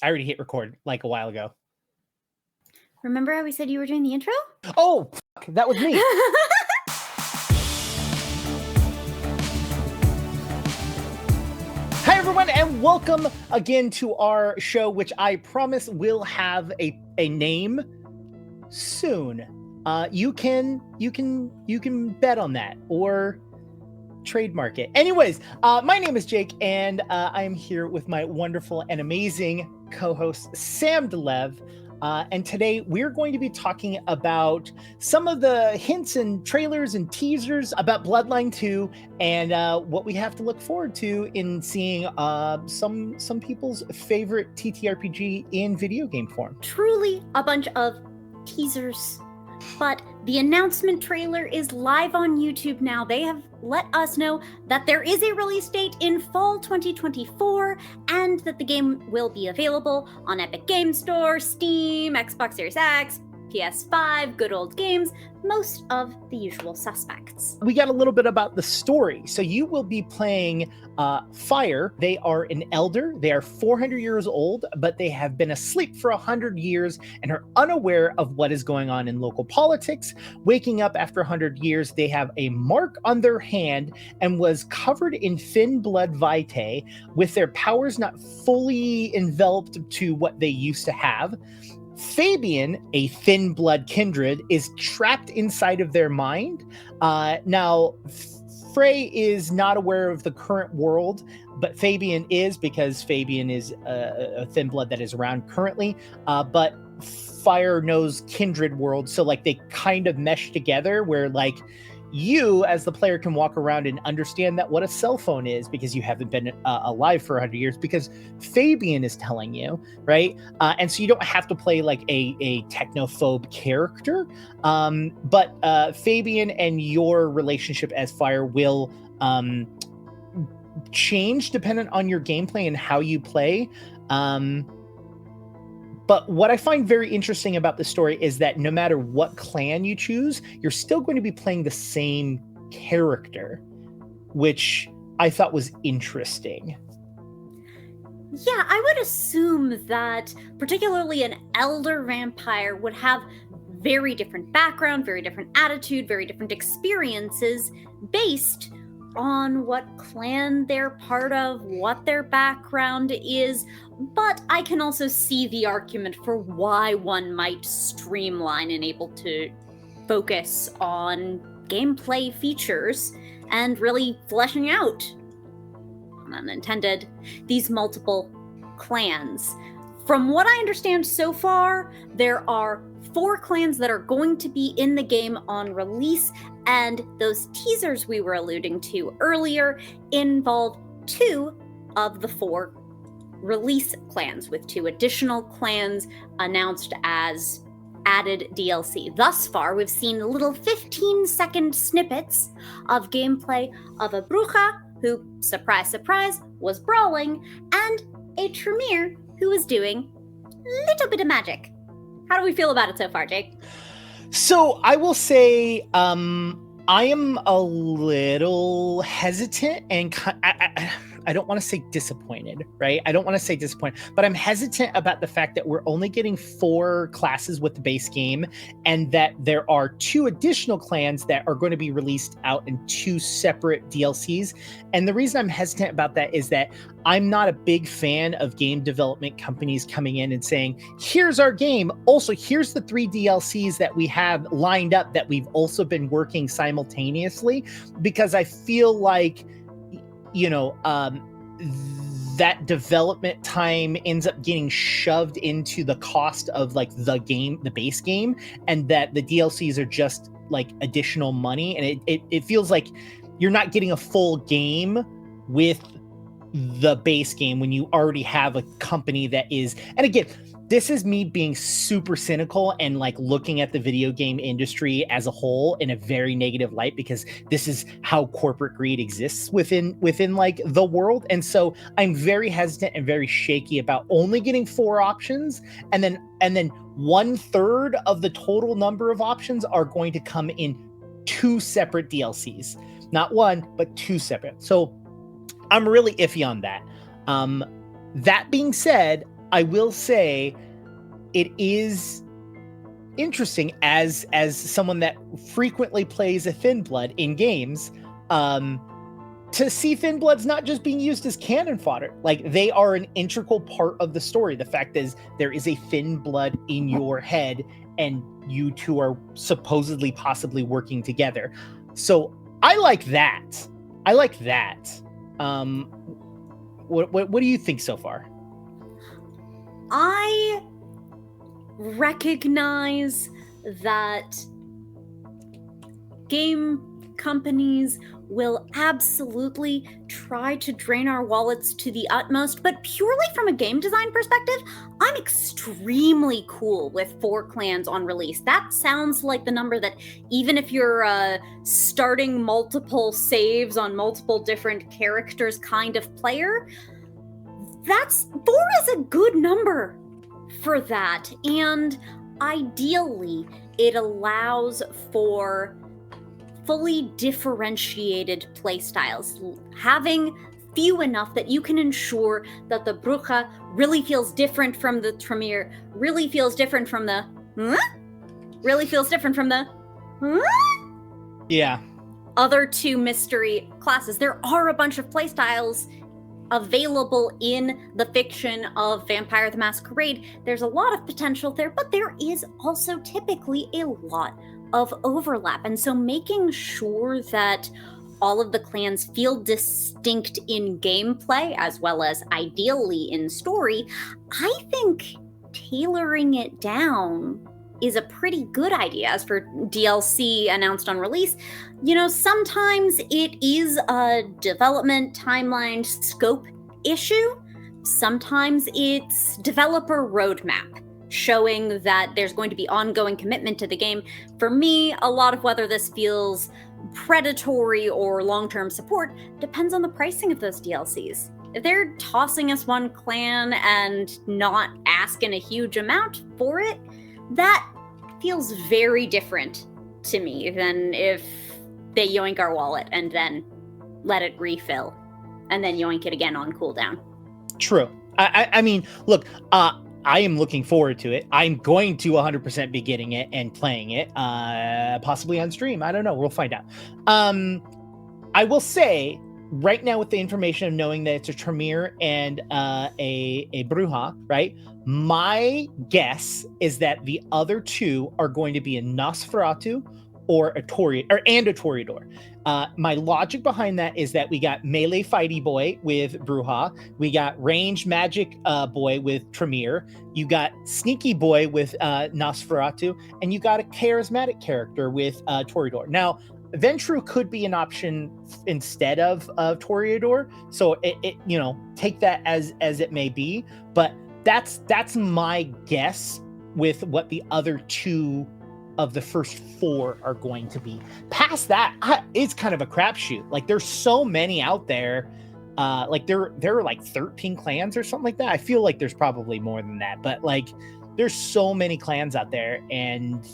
I already hit record like a while ago. Remember how we said you were doing the intro? Oh, fuck, that was me. Hi, everyone, and welcome again to our show, which I promise will have a name soon. You can bet on that or trademark it. Anyways, my name is Jake, and I am here with my wonderful and amazing co-host Sam DeLev. And today we're going to be talking about some of the hints and trailers and teasers about Bloodlines 2 and what we have to look forward to in seeing some people's favorite TTRPG in video game form. Truly a bunch of teasers. But the announcement trailer is live on YouTube now. They have let us know that there is a release date in fall 2024 and that the game will be available on Epic Game Store, Steam, Xbox Series X, PS5, Good Old Games, most of the usual suspects. We got a little bit about the story. So you will be playing Fire. They are an elder. They are 400 years old, but they have been asleep for 100 years and are unaware of what is going on in local politics. Waking up after 100 years, they have a mark on their hand and was covered in thin blood vitae with their powers not fully enveloped to what they used to have. Fabian, a thin blood kindred, is trapped inside of their mind. Now, Frey is not aware of the current world, but Fabian is, because Fabian is a thin blood that is around currently. But Fire knows kindred world, so like they kind of mesh together where like you as the player can walk around and understand that what a cell phone is because you haven't been alive for 100 years because Fabian is telling you, right? And so you don't have to play like a technophobe character. But Fabian and your relationship as Fire will change dependent on your gameplay and how you play. But what I find very interesting about the story is that no matter what clan you choose, you're still going to be playing the same character, which I thought was interesting. Yeah, I would assume that particularly an elder vampire would have very different background, very different attitude, very different experiences based on what clan they're part of, what their background is, but I can also see the argument for why one might streamline and able to focus on gameplay features and really fleshing out, unintended, these multiple clans. From what I understand so far, there are 4 clans that are going to be in the game on release, and those teasers we were alluding to earlier involve 2 of the 4 release clans, with 2 additional clans announced as added DLC. Thus far, we've seen little 15-second snippets of gameplay of a Bruja, who, surprise, surprise, was brawling, and a Tremere, who was doing a little bit of magic. How do we feel about it so far, Jake? So I will say I am a little hesitant and I don't want to say disappointed, right? I don't want to say disappointed, but I'm hesitant about the fact that we're only getting 4 classes with the base game and that there are 2 additional clans that are going to be released out in 2 separate DLCs. And the reason I'm hesitant about that is that I'm not a big fan of game development companies coming in and saying, here's our game. Also, here's the 3 DLCs that we have lined up that we've also been working simultaneously, because I feel like, you know, that development time ends up getting shoved into the cost of like the base game, and that the DLCs are just like additional money. And it feels like you're not getting a full game with the base game when you already have a company that is, and again, this is me being super cynical and like looking at the video game industry as a whole in a very negative light, because this is how corporate greed exists within like the world. And so I'm very hesitant and very shaky about only getting 4 options, and then 1/3 of the total number of options are going to come in 2 separate DLCs, not 1, but 2 separate. So I'm really iffy on that. That being said, I will say it is interesting as someone that frequently plays a Thin Blood in games, to see Thin Bloods not just being used as cannon fodder. Like, they are an integral part of the story. The fact is there is a Thin Blood in your head and you two are supposedly possibly working together. So I like that. What do you think so far? I recognize that game companies will absolutely try to drain our wallets to the utmost, but purely from a game design perspective, I'm extremely cool with 4 clans on release. That sounds like the number that, even if you're starting multiple saves on multiple different characters kind of player, 4 is a good number for that. And ideally, it allows for fully differentiated playstyles, having few enough that you can ensure that the Bruja really feels different from the Tremere, really feels different from the Yeah. other 2 mystery classes. There are a bunch of playstyles available in the fiction of Vampire the Masquerade. There's a lot of potential there, but there is also typically a lot of overlap. And so making sure that all of the clans feel distinct in gameplay as well as ideally in story, I think tailoring it down is a pretty good idea. As for DLC announced on release, sometimes it is a development timeline scope issue. Sometimes it's developer roadmap showing that there's going to be ongoing commitment to the game. For me, a lot of whether this feels predatory or long-term support depends on the pricing of those DLCs. If they're tossing us one clan and not asking a huge amount for it, that feels very different to me than if they yoink our wallet and then let it refill and then yoink it again on cooldown. True. I mean, look, I am looking forward to it. I'm going to 100% be getting it and playing it, possibly on stream. I don't know. We'll find out. I will say right now, with the information of knowing that it's a Tremere and a Bruja, right? My guess is that the other 2 are going to be a Nosferatu or a Toreador. My logic behind that is that we got melee fighty boy with Bruja, we got range magic boy with Tremere, you got sneaky boy with Nosferatu, and you got a charismatic character with Toreador. Now, Ventru could be an option instead of Toreador, so it take that as it may be, but that's my guess with what the other 2 of the first 4 are going to be. Past that, it's kind of a crapshoot. Like, there's so many out there. Like there are like 13 clans or something like that. I feel like there's probably more than that, but like there's so many clans out there, and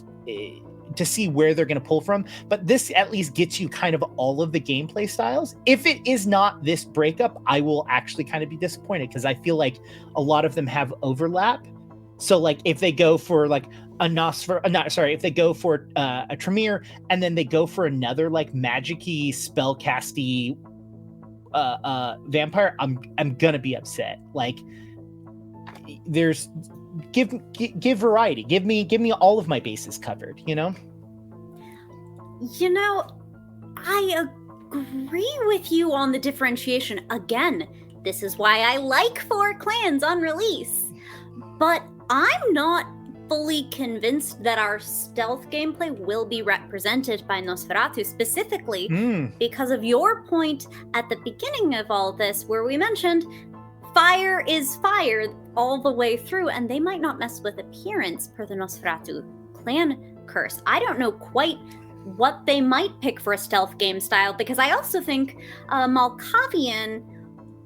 to see where they're going to pull from. But this at least gets you kind of all of the gameplay styles. If it is not this breakup, I will actually kind of be disappointed, because I feel like a lot of them have overlap. So like if they go for like if they go for a Tremere and then they go for another like magic-y spellcasty vampire, I'm gonna be upset. Like, there's give variety. Give me all of my bases covered, I agree with you on the differentiation. Again, this is why I like 4 clans on release. But I'm not fully convinced that our stealth gameplay will be represented by Nosferatu, specifically because of your point at the beginning of all this, where we mentioned fire is fire all the way through, and they might not mess with appearance per the Nosferatu clan curse. I don't know quite what they might pick for a stealth game style, because I also think Malkavian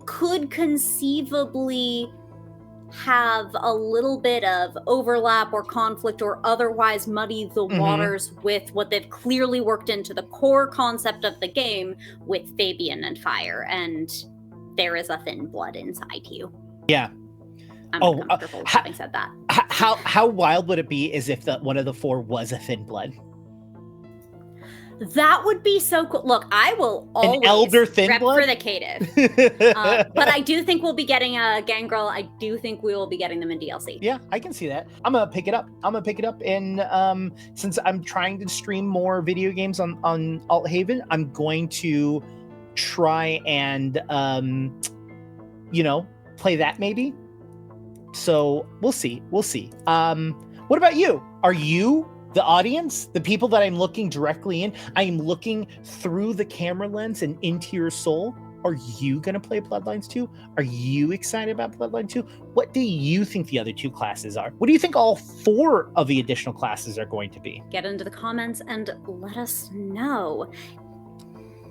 could conceivably have a little bit of overlap or conflict or otherwise muddy the waters with what they've clearly worked into the core concept of the game with Fabian and fire, and there is a thin blood inside you. Yeah. I'm Oh, uncomfortable having said that. How wild would it be as if one of the 4 was a thin blood? That would be so cool. Look, I will always An elder thin rep blood for the cative. But I do think we'll be getting a Gangrel. I do think we will be getting them in DLC. Yeah, I can see that. I'm gonna pick it up. And since I'm trying to stream more video games on Althaven, I'm going to try and play that maybe. So we'll see. What about you? Are you the audience, the people that I'm looking directly in? I am looking through the camera lens and into your soul. Are you going to play Bloodlines 2? Are you excited about Bloodline 2? What do you think the other 2 classes are? What do you think all 4 of the additional classes are going to be? Get into the comments and let us know.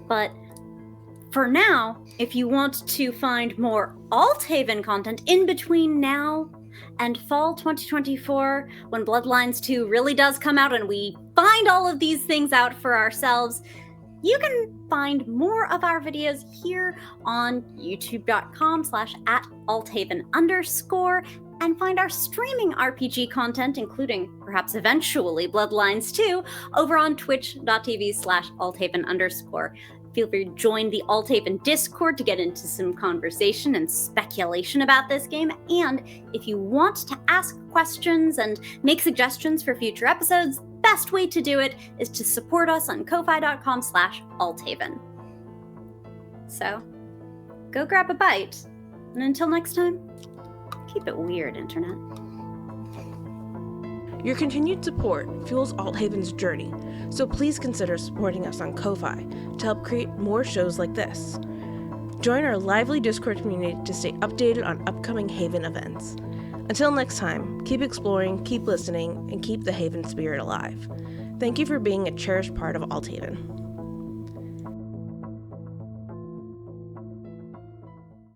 But for now, if you want to find more Althaven content in between now and fall 2024, when Bloodlines 2 really does come out and we find all of these things out for ourselves, you can find more of our videos here on youtube.com/@Althaven_ and find our streaming RPG content, including perhaps eventually Bloodlines 2, over on twitch.tv/Althaven_. Feel free to join the Althaven Discord to get into some conversation and speculation about this game. And if you want to ask questions and make suggestions for future episodes, best way to do it is to support us on ko-fi.com/Althaven. So, go grab a bite. And until next time, keep it weird, Internet. Your continued support fuels Althaven's journey, so please consider supporting us on Ko-fi to help create more shows like this. Join our lively Discord community to stay updated on upcoming Haven events. Until next time, keep exploring, keep listening, and keep the Haven spirit alive. Thank you for being a cherished part of Althaven.